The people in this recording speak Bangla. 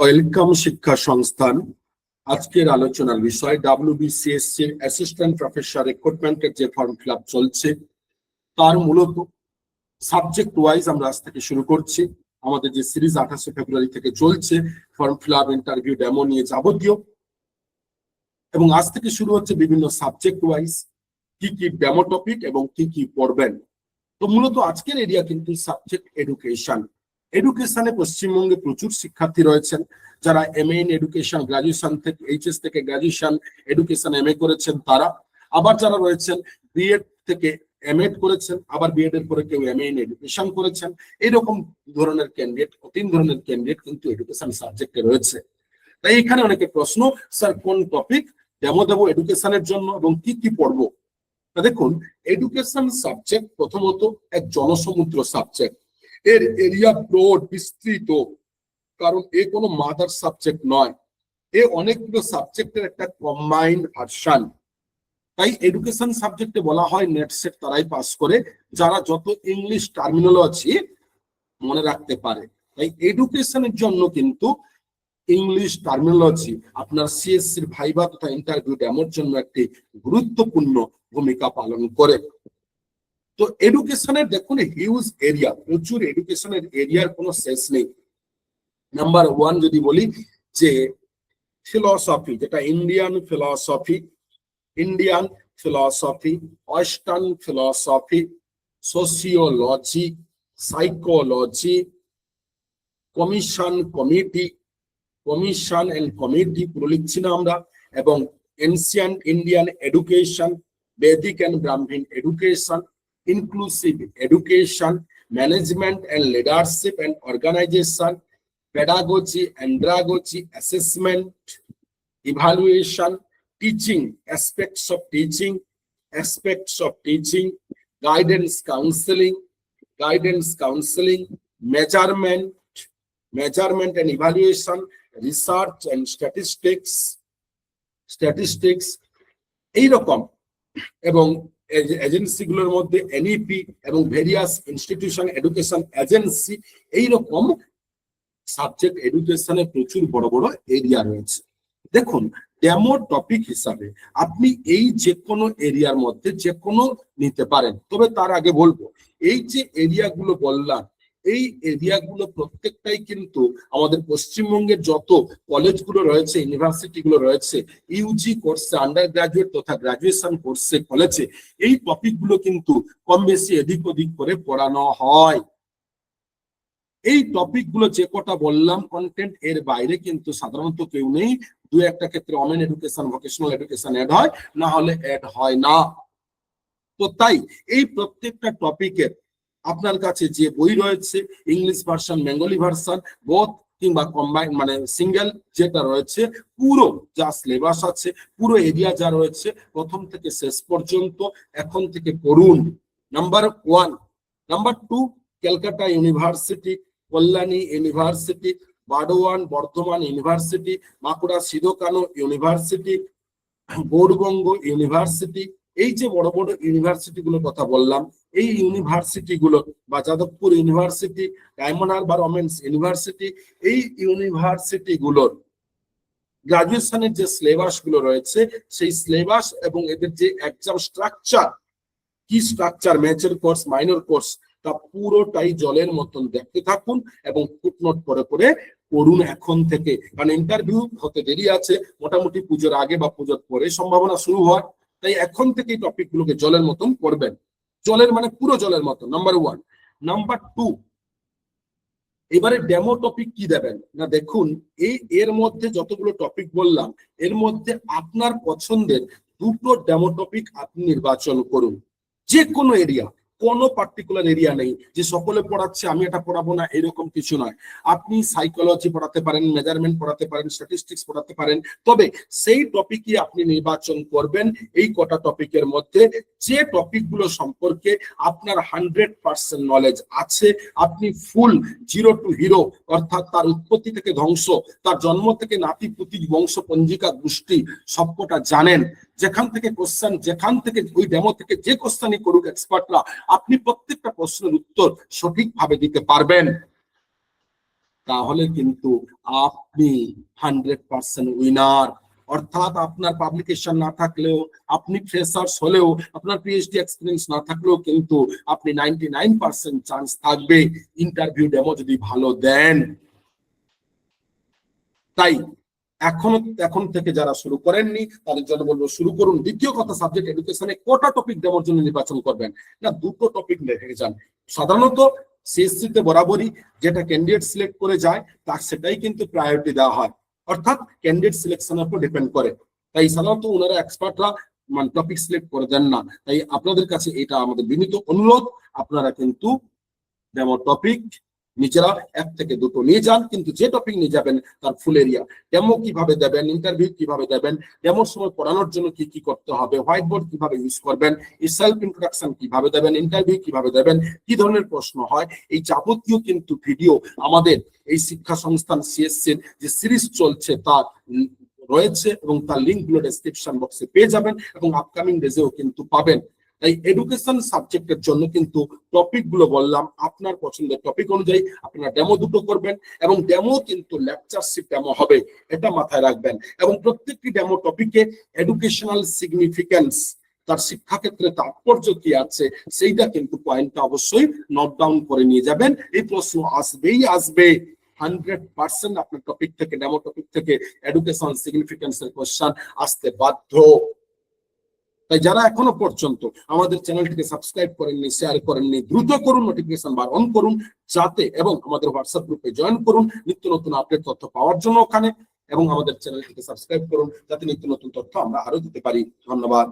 ওয়েলকাম শিক্ষা সংস্থান। আজকের আলোচনার বিষয় WBCSC অ্যাসিস্ট্যান্ট প্রফেসর রিক্রুটমেন্টের যে ফর্ম ফিল আপ চলছে তার মূলত সাবজেক্ট ওয়াইজ আমরা আজ থেকে শুরু করছি। আমাদের যে সিরিজ 28 ফেব্রুয়ারি থেকে চলছে form fill up, interview, demo নিয়ে যাবতীয়, এবং আজ থেকে শুরু হচ্ছে বিভিন্ন সাবজেক্ট ওয়াইজ কি কি ডেমো টপিক এবং কি কি পড়বেন। তো মূলত আজকের এরিয়া কিন্তু সাবজেক্ট এডুকেশন। এডুকেশনে পশ্চিমবঙ্গে প্রচুর শিক্ষার্থী রয়েছেন যারা এমএ ইন এডুকেশন, গ্রাজুয়েশন থেকে এইচএস থেকে গ্রাজুয়েশন এডুকেশন এমএ করেছেন তারা, আবার যারা রয়েছেন বিএড থেকে এমএড করেছেন, আবার বিএড এর পরে কেউ এমএ ইন এডুকেশন করেছেন। এইরকম ধরনের ক্যান্ডিডেট, 3 ধরনের ক্যান্ডিডেট কিন্তু এডুকেশন সাবজেক্টে রয়েছে। তাই এখানে অনেকে প্রশ্ন, স্যার কোন টপিক ডেমো দেবো এডুকেশনের জন্য এবং কি কি পড়বো। দেখুন, এডুকেশন সাবজেক্ট প্রথমত এক জনসমুদ্র সাবজেক্ট। এর এরিয়া ব্রড, বিস্তৃত, কারণ এ কোনো মাদার সাবজেক্ট নয়, এ অনেকগুলো সাবজেক্টের একটা কম্বাইন্ড ভার্সন। তাই এডুকেশন সাবজেক্টে বলা হয় নেট সেট তারাই পাস করে যারা যত ইংলিশ টার্মিনোলজি মনে রাখতে পারে। তাই এডুকেশনের জন্য কিন্তু ইংলিশ টার্মিনোলজি আপনার সিএসসির ভাইভা তথা ইন্টারভিউ ডেমোর জন্য একটি গুরুত্বপূর্ণ ভূমিকা পালন করে। তো এডুকেশনের দেখুন হিউজ এরিয়া, প্রচুর এডুকেশনের এরিয়ার কোনো শেষ নেই। নাম্বার 1 যদি বলি যে ফিলসফি, যেটা Indian philosophy, western philosophy, sociology, psychology, commission and committee পুরো লিখছি না আমরা, এবং ancient Indian education, Vedic and Brahman education, inclusive education, management and leadership and organization, pedagogy, andragogy, assessment, evaluation, teaching, aspects of teaching, guidance counseling, measurement and evaluation, research and statistics এইরকম, এবং এজেন্সিগুলোর মধ্যে এনইপি এবং ভেরিয়াস ইনস্টিটিউশন এডুকেশন এজেন্সি, এইরকম সাবজেক্ট এডুকেশনে প্রচুর বড় বড় এরিয়া রয়েছে। দেখুন, ডেমো টপিক হিসাবে আপনি এই যে কোনো এরিয়ার মধ্যে যে কোনো নিতে পারেন, তবে তার আগে বলবো এই যে এরিয়াগুলো বললাম, এই এরিয়াগুলো প্রত্যেকটাই কিন্তু আমাদের পশ্চিমবঙ্গের যত কলেজগুলো রয়েছে, ইউনিভার্সিটিগুলো রয়েছে, ইউজি কোর্সে, আন্ডার গ্রাজুয়েট তথা গ্রাজুয়েশন কোর্সে, কলেজে এই টপিকগুলো কিন্তু কম বেশি এদিক ওদিক করে পড়ানো হয়। এই টপিকগুলো যে কটা বললাম কন্টেন্ট, এর বাইরে কিন্তু সাধারণত কেউ নেই। 2-1টা ক্ষেত্রে women education, vocational education add হয়, না হলে অ্যাড হয় না। তো তাই এই প্রত্যেকটা টপিকের আপনার কাছে যে বই রয়েছে, English version, Bengali version, both কিংবা কম্বাইন, মানে সিঙ্গেল যেটা রয়েছে, পুরো যা সিলেবাস আছে, পুরো এরিয়া যা রয়েছে প্রথম থেকে শেষ পর্যন্ত এখন থেকে পড়ুন। Number 1। Number 2, Calcutta university, Kalyani university, Burdwan Bardhaman university, Bankura Sidhu Kanu university, Gour Banga university, এই যে বড় বড় ইউনিভার্সিটি গুলোর কথা বললাম, এই ইউনিভার্সিটি গুলো, বা Jadavpur university, diamond Harbour women's university, এই ইউনিভার্সিটি গুলোর গ্রাজুয়েশনের যে সিলেবাস গুলো রয়েছে, সেই সিলেবাস এবং এদের যে এক্সাম স্ট্রাকচার, কি structure, major course, minor course, তা পুরোটাই জলের মতন দেখতে থাকুন এবং ফুটনোট করে করে পড়ুন এখন থেকে। কারণ ইন্টারভিউ হতে দেরি আছে, মোটামুটি পুজোর আগে বা পুজোর পরে সম্ভাবনা শুরু হয়। তাই এখন থেকে এই টপিক গুলোকে জলের মতন পড়বেন, জলের মানে পুরো জলের মতন। নাম্বার 1। নাম্বার 2, এবারে ডেমো টপিক কি দেবেন না, দেখুন এর মধ্যে যতগুলো টপিক বললাম, এর মধ্যে আপনার পছন্দের 2টো ডেমো টপিক আপনি নির্বাচন করুন। যে কোনো এরিয়া, কোনো পার্টিকুলার এরিয়া নেই যে সকলে পড়াচ্ছে আমি এটা পড়াবো না, এরকম কিছু নয়। আপনি সাইকোলজি পড়াতে পারেন, মেজারমেন্ট পড়াতে পারেন, স্ট্যাটিস্টিক্স পড়াতে পারেন, তবে সেই টপিকই আপনি নির্বাচন করবেন এই কটা টপিকের মধ্যে যে টপিকগুলো সম্পর্কে আপনার 100% নলেজ আছে, আপনি ফুল 0 to হিরো, অর্থাৎ তার উৎপত্তি থেকে ধ্বংস, তার জন্ম থেকে নাতি পুতি বংশ পঞ্জিকা গোষ্ঠী সবকটা জানেন। যেখান থেকে কোশ্চেন, যেখান থেকে ওই ডেমো থেকে যে কোশ্চেনই করুক এক্সপার্টরা, আপনি প্রত্যেকটা প্রশ্নের উত্তর সঠিকভাবে দিতে পারবেন। তাহলে কিন্তু আপনি 100% উইনার। অর্থাৎ আপনার পাবলিকেশন না থাকলেও, আপনি ফ্রেশার্স হলেও, আপনার পিএইচডি এক্সপিরিয়েন্স না থাকলেও কিন্তু আপনি 99% চান্স থাকবে ইন্টারভিউ ডেমো যদি ভালো দেন। তাই এখন থেকে যারা শুরু করেননি তাদের জন্য বলবো শুরু করুন। দ্বিতীয় কথা, সাবজেক্ট এডুকেশনে কোটা টপিক ডেমোর জন্য নির্বাচন করবেন না, দুটো টপিক রেখে যান। সাধারণত সিএসসি তে বরাবরই যেটা ক্যান্ডিডেট সিলেক্ট করে যায় তার সেটাই কিন্তু প্রায়োরিটি দেওয়া হয়, অর্থাৎ ক্যান্ডিডেট সিলেকশনের উপর ডিপেন্ড করে। তাই সাধারণত ওনারা এক্সপার্টরা মানে টপিক সিলেক্ট করে দেন না। তাই আপনাদের কাছে এটা আমাদের বিনীত অনুরোধ, আপনারা কিন্তু ডেমো টপিক নিজেরা 1 থেকে 2টো নিয়ে যান, কিন্তু যে টপিক নিয়ে যাবেন তার ফুল এরিয়া। ডেমো কিভাবে দেবেন, ইন্টারভিউ কিভাবে দেবেন, ডেমোর সময় পড়ানোর জন্য কি কি করতে হবে, হোয়াইট বোর্ড কিভাবে ইউজ করবেন, এই সেলফ ইন্ট্রোডাকশন কিভাবে দেবেন, ইন্টারভিউ কিভাবে দেবেন, কি ধরনের প্রশ্ন হয়, এই যাবতীয় কিন্তু ভিডিও আমাদের এই শিক্ষা সংস্থান সিএসসির যে সিরিজ চলছে তা রয়েছে, এবং তার লিঙ্ক গুলো ডেসক্রিপশন বক্সে পেয়ে যাবেন এবং আপকামিং ডেজেও কিন্তু পাবেন। তাই এডুকেশন সাবজেক্টের জন্য কিন্তু টপিক গুলো বললাম, আপনার পছন্দের টপিক অনুযায়ী আপনারা ডেমো দুটো করবেন, এবং ডেমো কিন্তু লেকচারশিপ ডেমো হবে, এটা মাথায় রাখবেন। এবং প্রত্যেকটি ডেমো টপিকে এডুকেশনাল সিগনিফিকেন্স, তার শিক্ষাক্ষেত্রে তাৎপর্য কি আছে সেইটা কিন্তু পয়েন্টটা অবশ্যই নোট ডাউন করে নিয়ে যাবেন। এই প্রশ্ন আসবেই আসবে 100%। আপনার টপিক থেকে, ডেমো টপিক থেকে এডুকেশন সিগনিফিকেন্স এর কোশ্চেন আসতে বাধ্য। তাই যারা এখনো পর্যন্ত আমাদের চ্যানেলটিকে সাবস্ক্রাইব করেননি, শেয়ার করেননি, দ্রুত করুন, নোটিফিকেশন বার অন করুন যাতে, এবং আমাদের হোয়াটসঅ্যাপ গ্রুপে জয়েন করুন নিত্য নতুন আপডেট তথ্য পাওয়ার জন্য ওখানে, এবং আমাদের চ্যানেলটিকে সাবস্ক্রাইব করুন যাতে নিত্য নতুন তথ্য আমরা আরো দিতে পারি। ধন্যবাদ।